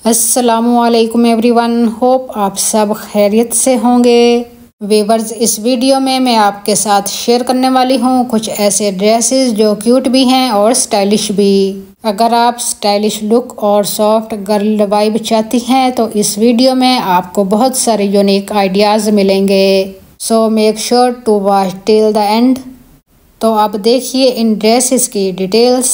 अस्सलामुअलैकुम everyone, hope आप सब खैरियत से होंगे। वीवर्स, इस वीडियो में मैं आपके साथ शेयर करने वाली हूँ कुछ ऐसे ड्रेसेस जो क्यूट भी हैं और स्टाइलिश भी। अगर आप स्टाइलिश लुक और सॉफ्ट गर्ल वाइब चाहती हैं तो इस वीडियो में आपको बहुत सारे यूनिक आइडियाज़ मिलेंगे। So make sure to watch till the end. तो आप देखिए इन ड्रेसेस की डिटेल्स।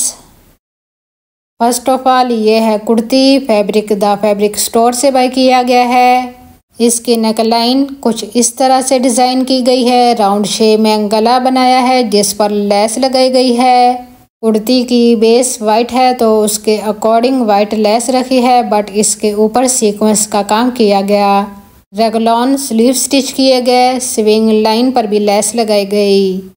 फर्स्ट ऑफ ऑल ये है kurti, fabric the fabric store से बाय किया गया है। इसकी नेकलाइन कुछ इस तरह से डिज़ाइन की गई है। राउंड शेप में गला बनाया है जिस पर लेस लगाई गई है। कुर्ती की बेस वाइट है तो उसके अकॉर्डिंग वाइट लेस रखी है, बट इसके ऊपर सीक्वेंस का काम किया गया। रेगलॉन स्लीव स्टिच किए गए, स्विंग लाइन पर भी लेस लगाई गई।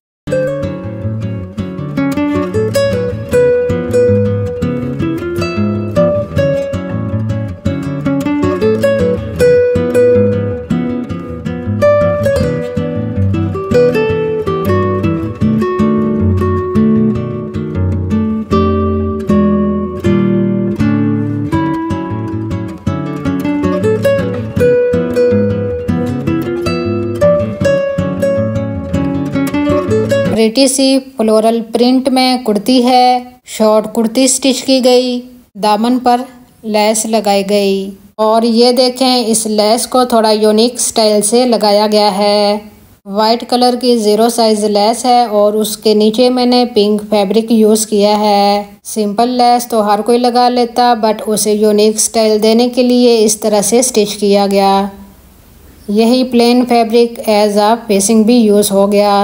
प्रिटी सी फ्लोरल प्रिंट में कुर्ती है। शॉर्ट कुर्ती स्टिच की गई, दामन पर लेस लगाई गई। और ये देखें, इस लेस को थोड़ा यूनिक स्टाइल से लगाया गया है। वाइट कलर की 0 साइज लेस है और उसके नीचे मैंने पिंक फैब्रिक यूज़ किया है। सिंपल लेस तो हर कोई लगा लेता, बट उसे यूनिक स्टाइल देने के लिए इस तरह से स्टिच किया गया। यही प्लेन फैब्रिक एज आ फेसिंग भी यूज़ हो गया।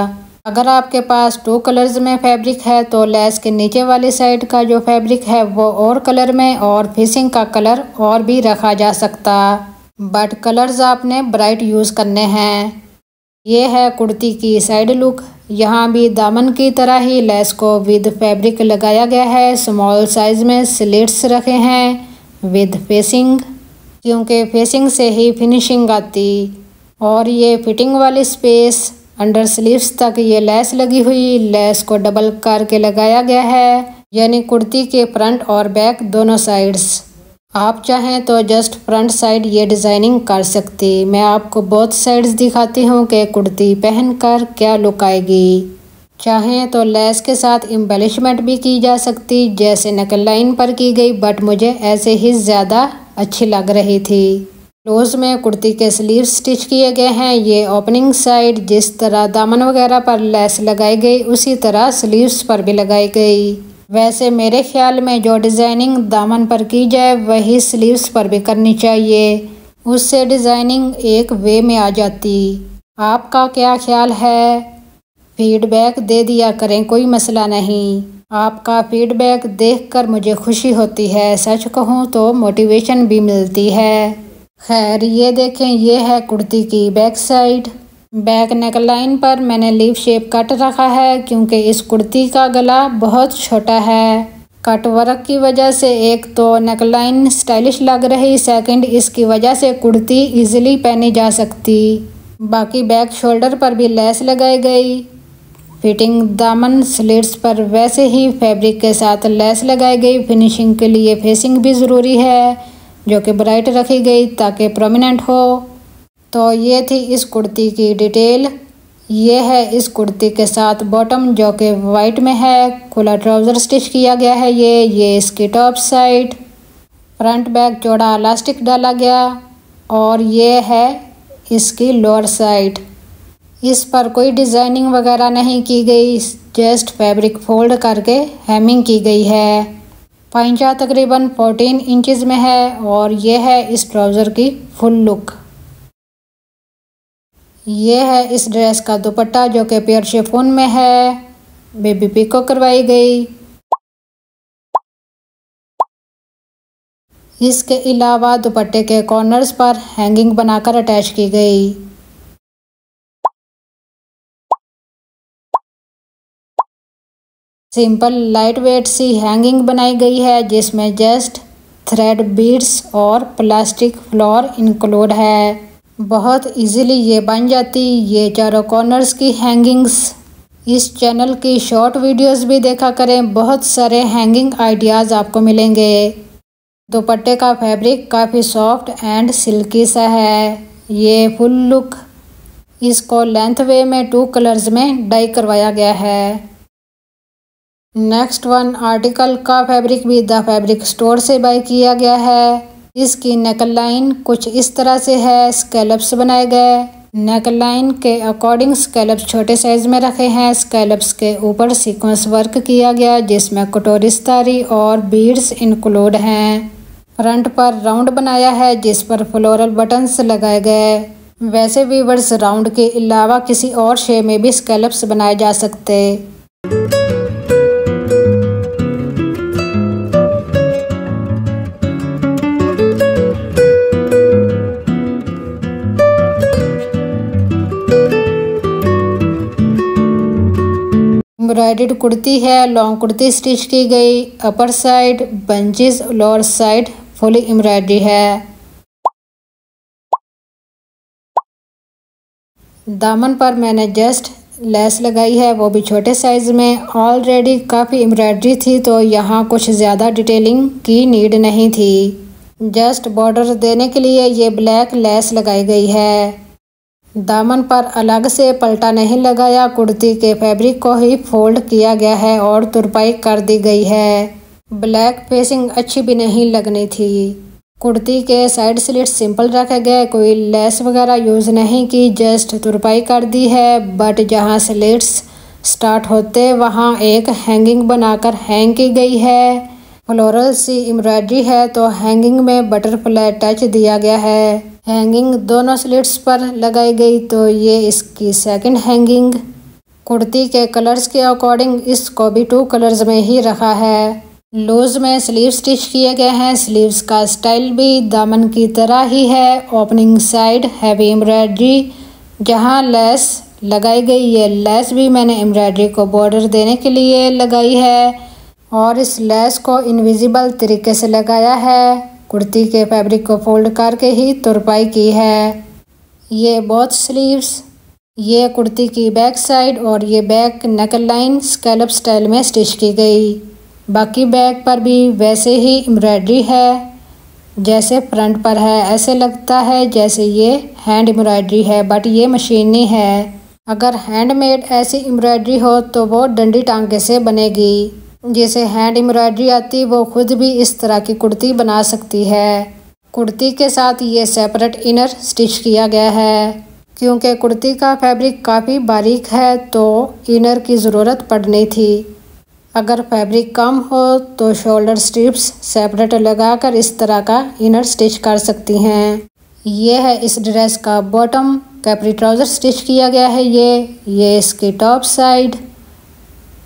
अगर आपके पास 2 कलर्स में फैब्रिक है तो लेस के नीचे वाली साइड का जो फैब्रिक है वो और कलर में और फेसिंग का कलर और भी रखा जा सकता, बट कलर्स आपने ब्राइट यूज़ करने हैं। ये है कुर्ती की साइड लुक। यहाँ भी दामन की तरह ही लेस को विद फैब्रिक लगाया गया है। स्मॉल साइज में स्लिट्स रखे हैं विद फेसिंग, क्योंकि फेसिंग से ही फिनिशिंग आती। और ये फिटिंग वाली स्पेस अंडर स्लीव्स तक ये लेस लगी हुई। लेस को डबल करके लगाया गया है, यानी कुर्ती के फ्रंट और बैक दोनों साइड्स। आप चाहें तो जस्ट फ्रंट साइड ये डिज़ाइनिंग कर सकती। मैं आपको बोथ साइड्स दिखाती हूँ कि कुर्ती पहनकर क्या लुक आएगी। चाहें तो लेस के साथ एम्बेलिशमेंट भी की जा सकती, जैसे नेकलाइन पर की गई, बट मुझे ऐसे ही ज़्यादा अच्छी लग रही थी। क्लोज में कुर्ती के स्लीव स्टिच किए गए हैं। ये ओपनिंग साइड जिस तरह दामन वगैरह पर लेस लगाई गई उसी तरह स्लीव्स पर भी लगाई गई। वैसे मेरे ख्याल में जो डिज़ाइनिंग दामन पर की जाए वही स्लीव्स पर भी करनी चाहिए, उससे डिज़ाइनिंग एक वे में आ जाती। आपका क्या ख्याल है? फीडबैक दे दिया करें, कोई मसला नहीं। आपका फीडबैक देखकर मुझे खुशी होती है, सच कहूँ तो मोटिवेशन भी मिलती है। खैर, ये देखें, ये है कुर्ती की बैक साइड। बैक नेकलाइन पर मैंने लीव शेप कट रखा है क्योंकि इस कुर्ती का गला बहुत छोटा है। कट वर्क की वजह से एक तो नेकलाइन स्टाइलिश लग रही, सेकंड इसकी वजह से कुर्ती इजीली पहनी जा सकती। बाकी बैक शोल्डर पर भी लेस लगाई गई। फिटिंग दामन स्लिट्स पर वैसे ही फैब्रिक के साथ लेस लगाई गई। फिनिशिंग के लिए फेसिंग भी ज़रूरी है जो कि ब्राइट रखी गई ताकि प्रोमिनेंट हो। तो ये थी इस कुर्ती की डिटेल। ये है इस कुर्ती के साथ बॉटम जो कि वाइट में है। खुला ट्राउज़र स्टिच किया गया है। ये इसकी टॉप साइड। फ्रंट बैक चौड़ा इलास्टिक डाला गया। और ये है इसकी लोअर साइड। इस पर कोई डिज़ाइनिंग वगैरह नहीं की गई, जस्ट फैब्रिक फोल्ड करके हेमिंग की गई है। पाइंचा तकरीबन 14 इंचेस में है। और ये है इस ट्राउज़र की फुल लुक। ये है इस ड्रेस का दुपट्टा जो कि प्योर शिफॉन में है। बेबी पिको करवाई गई। इसके अलावा दुपट्टे के कॉर्नर्स पर हैंगिंग बनाकर अटैच की गई। सिंपल लाइट वेट सी हैंगिंग बनाई गई है जिसमें जस्ट थ्रेड बीड्स और प्लास्टिक फ्लोर इंक्लूड है। बहुत इजीली ये बन जाती। ये चारों कॉर्नर्स की हैंगिंग्स। इस चैनल की शॉर्ट वीडियोस भी देखा करें, बहुत सारे हैंगिंग आइडियाज़ आपको मिलेंगे। दुपट्टे का फैब्रिक काफ़ी सॉफ्ट एंड सिल्की सा है। ये फुल लुक, इसको लेंथ वे में 2 कलर्स में डाई करवाया गया है। नेक्स्ट वन आर्टिकल का फैब्रिक भी द फैब्रिक स्टोर से बाय किया गया है। इसकी नेक लाइन कुछ इस तरह से है, स्कैलप्स बनाए गए। नेक लाइन के अकॉर्डिंग स्कैलप्स छोटे साइज में रखे हैं। स्कैलप्स के ऊपर सीक्वेंस वर्क किया गया जिसमें कटोरी सितारी और बीड्स इंक्लूड हैं। फ्रंट पर राउंड बनाया है जिस पर फ्लोरल बटन्स लगाए गए। वैसे वीवर्स राउंड के अलावा किसी और शेप में भी स्कैलप्स बनाए जा सकते। एम्ब्रॉयडर्ड कुर्ती है, लॉन्ग कुर्ती स्टिच की गई। Upper side bunches, lower side full embroidery है। दामन पर मैंने जस्ट लेस लगाई है, वो भी छोटे साइज में। ऑलरेडी काफ़ी एम्ब्रॉयडरी थी तो यहाँ कुछ ज़्यादा डिटेलिंग की नीड नहीं थी। जस्ट बॉर्डर देने के लिए ये ब्लैक लेस लगाई गई है। दामन पर अलग से पलटा नहीं लगाया, कुर्ती के फैब्रिक को ही फोल्ड किया गया है और तुरपाई कर दी गई है। ब्लैक फेसिंग अच्छी भी नहीं लगनी थी। कुर्ती के साइड स्लिट सिंपल रखे गए, कोई लेस वगैरह यूज़ नहीं की, जस्ट तुरपाई कर दी है। बट जहाँ स्लिट्स स्टार्ट होते वहाँ एक हैंगिंग बनाकर हैंग की गई है। फ्लोरल सी एम्ब्रॉयडरी है तो हैंगिंग में बटरफ्लाई टच दिया गया है। हैंगिंग दोनों स्लिट्स पर लगाई गई तो ये इसकी सेकंड हैंगिंग। कुर्ती के कलर्स के अकॉर्डिंग इसको भी 2 कलर्स में ही रखा है। लूज में स्लीव स्टिच किए गए हैं। स्लीव्स का स्टाइल भी दामन की तरह ही है। ओपनिंग साइड हैवी एम्ब्रॉयडरी, जहाँ लेस लगाई गई है लेस भी मैंने एम्ब्रॉयडरी को बॉर्डर देने के लिए लगाई है और इस लेस को इनविजिबल तरीके से लगाया है। कुर्ती के फैब्रिक को फोल्ड करके ही तुरपाई की है। ये बोथ स्लीव्स, ये कुर्ती की बैक साइड और ये back neck line scallop style में स्टिच की गई। बाकी बैक पर भी वैसे ही एम्ब्रॉयडरी है जैसे फ्रंट पर है। ऐसे लगता है जैसे ये हैंड एम्ब्रॉयडरी है बट ये मशीनी है। अगर हैंडमेड ऐसी एम्ब्रॉयडरी हो तो वो डंडी टांके से बनेगी। जिसे हैंड एम्ब्रॉयडरी आती वो खुद भी इस तरह की कुर्ती बना सकती है। कुर्ती के साथ ये सेपरेट इनर स्टिच किया गया है। क्योंकि कुर्ती का फैब्रिक काफ़ी बारीक है तो इनर की ज़रूरत पड़नी थी। अगर फैब्रिक कम हो तो शोल्डर स्ट्रिप्स सेपरेट लगाकर इस तरह का इनर स्टिच कर सकती हैं। ये है इस ड्रेस का बॉटम, कैपरी ट्राउज़र स्टिच किया गया है। ये इसकी टॉप साइड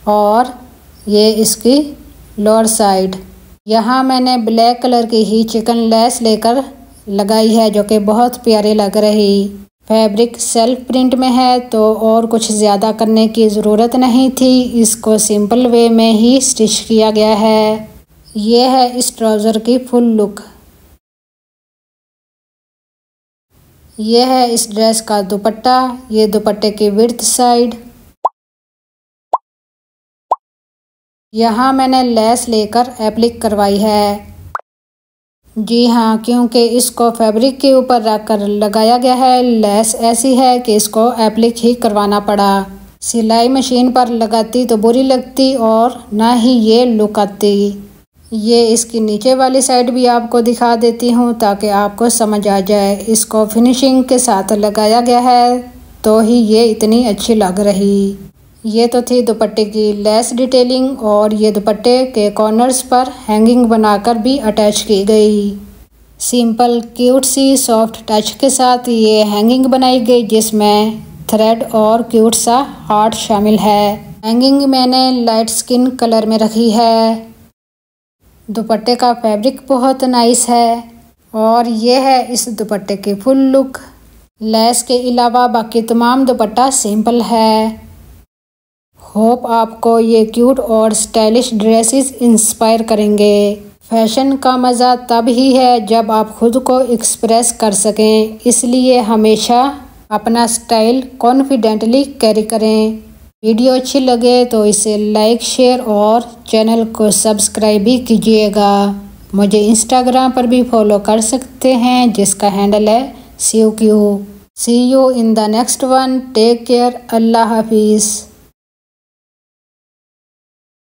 और ये इसकी लोअर साइड। यहाँ मैंने ब्लैक कलर की ही चिकन लेस लेकर लगाई है जो कि बहुत प्यारी लग रही। फैब्रिक सेल्फ प्रिंट में है तो और कुछ ज़्यादा करने की ज़रूरत नहीं थी। इसको सिंपल वे में ही स्टिच किया गया है। ये है इस ट्राउज़र की फुल लुक। ये है इस ड्रेस का दुपट्टा, ये दुपट्टे की विड्थ साइड। यहाँ मैंने लेस लेकर एप्लिक करवाई है। जी हाँ, क्योंकि इसको फैब्रिक के ऊपर रखकर लगाया गया है। लेस ऐसी है कि इसको एप्लिक ही करवाना पड़ा। सिलाई मशीन पर लगाती तो बुरी लगती और ना ही ये लुक आती। ये इसकी नीचे वाली साइड भी आपको दिखा देती हूँ ताकि आपको समझ आ जाए। इसको फिनिशिंग के साथ लगाया गया है तो ही ये इतनी अच्छी लग रही। ये तो थी दुपट्टे की लेस डिटेलिंग और ये दुपट्टे के कॉर्नर्स पर हैंगिंग बनाकर भी अटैच की गई। सिंपल क्यूट सी सॉफ्ट टच के साथ ये हैंगिंग बनाई गई जिसमें थ्रेड और क्यूट सा हार्ट शामिल है। हैंगिंग मैंने लाइट स्किन कलर में रखी है। दुपट्टे का फैब्रिक बहुत नाइस है और ये है इस दुपट्टे की फुल लुक। लेस के अलावा बाकी तमाम दुपट्टा सिंपल है। होप आपको ये क्यूट और स्टाइलिश ड्रेसेस इंस्पायर करेंगे। फैशन का मज़ा तब ही है जब आप खुद को एक्सप्रेस कर सकें, इसलिए हमेशा अपना स्टाइल कॉन्फिडेंटली कैरी करें। वीडियो अच्छी लगे तो इसे लाइक, शेयर और चैनल को सब्सक्राइब भी कीजिएगा। मुझे इंस्टाग्राम पर भी फॉलो कर सकते हैं जिसका हैंडल है CUQ। See you in the next one. Take care. Allah Hafiz.